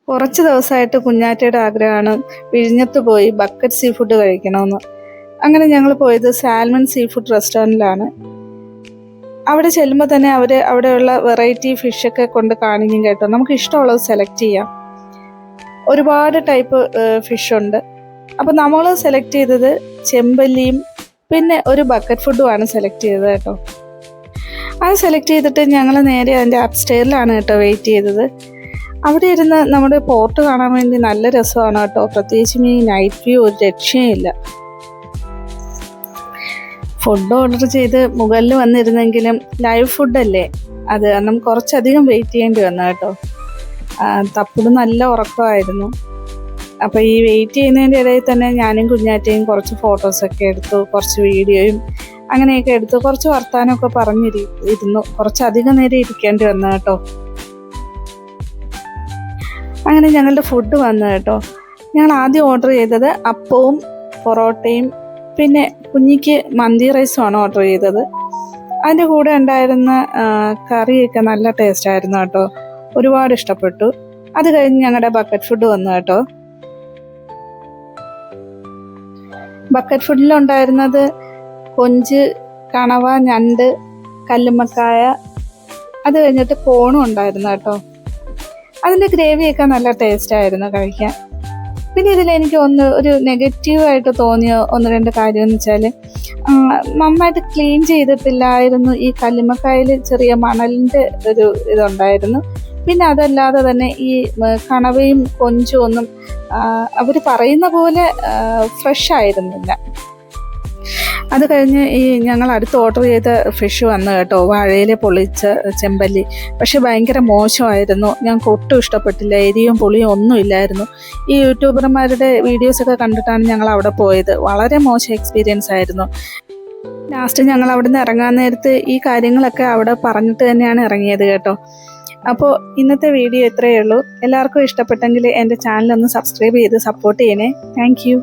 കുറച്ച് ദിവസമായിട്ട് കുഞ്ഞാറ്റയുടെ ആഗ്രഹമാണ് വിഴിഞ്ഞത്ത് പോയി ബക്കറ്റ് സീ ഫുഡ് കഴിക്കണമെന്ന്. അങ്ങനെ ഞങ്ങൾ പോയത് സാൽമൺ സീ ഫുഡ് റെസ്റ്റോറൻറ്റിലാണ്. അവിടെ ചെല്ലുമ്പോൾ തന്നെ അവിടെയുള്ള വെറൈറ്റി ഫിഷൊക്കെ കൊണ്ട് കാണിക്കും കേട്ടോ. നമുക്ക് ഇഷ്ടമുള്ളത് സെലക്ട് ചെയ്യാം. ഒരുപാട് ടൈപ്പ് ഫിഷുണ്ട്. അപ്പോൾ നമ്മൾ സെലക്ട് ചെയ്തത് ചെമ്പല്ലിയും പിന്നെ ഒരു ബക്കറ്റ് ഫുഡുമാണ് സെലക്ട് ചെയ്തത് കേട്ടോ. അത് സെലക്ട് ചെയ്തിട്ട് ഞങ്ങൾ നേരെ അതിൻ്റെ അപ്സ്റ്റെയറിലാണ് കേട്ടോ വെയിറ്റ് ചെയ്തത്. അവിടെ ഇരുന്ന് നമ്മുടെ പോർട്ട് കാണാൻ വേണ്ടി നല്ല രസമാണ് കേട്ടോ. പ്രത്യേകിച്ചും ഈ നൈറ്റ് വ്യൂ ഒരു രക്ഷയില്ല. ഫുഡ് ഓർഡർ ചെയ്ത് മുകളിൽ വന്നിരുന്നെങ്കിലും ലൈവ് ഫുഡല്ലേ, അത് കാരണം കുറച്ചധികം വെയിറ്റ് ചെയ്യേണ്ടി വന്നു കേട്ടോ. തപ്പുട് നല്ല ഉറക്കമായിരുന്നു. അപ്പോൾ ഈ വെയിറ്റ് ചെയ്യുന്നതിൻ്റെ ഇടയിൽ തന്നെ ഞാനും കുഞ്ഞാറ്റയും കുറച്ച് ഫോട്ടോസൊക്കെ എടുത്തു, കുറച്ച് വീഡിയോയും അങ്ങനെയൊക്കെ എടുത്തു, കുറച്ച് വർത്താനമൊക്കെ പറഞ്ഞിരുന്നു. കുറച്ചധികം നേരം ഇരിക്കേണ്ടി വന്നു കേട്ടോ. അങ്ങനെ ഞങ്ങളുടെ ഫുഡ് വന്നു കേട്ടോ. ഞങ്ങൾ ആദ്യം ഓർഡർ ചെയ്തത് അപ്പവും പൊറോട്ടയും പിന്നെ കുഞ്ഞിക്ക് മന്തി റൈസുമാണ് ഓർഡർ ചെയ്തത്. അതിൻ്റെ കൂടെ ഉണ്ടായിരുന്ന കറിയൊക്കെ നല്ല ടേസ്റ്റ് ആയിരുന്നു കേട്ടോ. ഒരുപാട് ഇഷ്ടപ്പെട്ടു. അത് കഴിഞ്ഞ് ഞങ്ങളുടെ ബക്കറ്റ് ഫുഡ് വന്നു കേട്ടോ. ബക്കറ്റ് ഫുഡിലുണ്ടായിരുന്നത് കൊഞ്ച്, കണവ, ഞണ്ട്, കല്ലുമ്മക്കായ, അത് കഴിഞ്ഞിട്ട് കോണും ഉണ്ടായിരുന്നു കേട്ടോ. അതിൻ്റെ ഗ്രേവിയൊക്കെ നല്ല ടേസ്റ്റായിരുന്നു കഴിക്കാൻ. പിന്നെ ഇതിലെനിക്ക് ഒരു നെഗറ്റീവായിട്ട് തോന്നിയ 1-2 കാര്യം എന്ന് വെച്ചാൽ നന്നായിട്ട് ക്ലീൻ ചെയ്തിട്ടില്ലായിരുന്നു. ഈ കല്ലുമ്മക്കായയിൽ ചെറിയ മണലിൻ്റെ ഒരു ഇതുണ്ടായിരുന്നു. പിന്നെ അതല്ലാതെ തന്നെ ഈ കണവയും കൊഞ്ചും ഒന്നും അവർ പറയുന്ന പോലെ ഫ്രഷ് ആയിരുന്നില്ല. അത് കഴിഞ്ഞ് ഞങ്ങൾ അടുത്ത് ഓർഡർ ചെയ്ത ഫിഷ് വന്നു കേട്ടോ. വാഴയിലെ പൊള്ളിച്ച ചെമ്പല്ലി. പക്ഷെ ഭയങ്കര മോശമായിരുന്നു. ഞങ്ങൾക്ക് ഒട്ടും ഇഷ്ടപ്പെട്ടില്ല. എരിയും പുളിയും ഒന്നും ഇല്ലായിരുന്നു. ഈ യൂട്യൂബർമാരുടെ വീഡിയോസൊക്കെ കണ്ടിട്ടാണ് ഞങ്ങൾ അവിടെ പോയത്. വളരെ മോശം എക്സ്പീരിയൻസ് ആയിരുന്നു. ലാസ്റ്റ് ഞങ്ങൾ അവിടെ നിന്ന് ഇറങ്ങാൻ നേരത്ത് ഈ കാര്യങ്ങളൊക്കെ അവിടെ പറഞ്ഞിട്ട് തന്നെയാണ് ഇറങ്ങിയത് കേട്ടോ. അപ്പോൾ ഇന്നത്തെ വീഡിയോ ഇത്രയേ ഉള്ളൂ. എല്ലാവർക്കും ഇഷ്ടപ്പെട്ടെങ്കിൽ എൻ്റെ ചാനലൊന്ന് സബ്സ്ക്രൈബ് ചെയ്ത് സപ്പോർട്ട് ചെയ്യണേ. Thank you.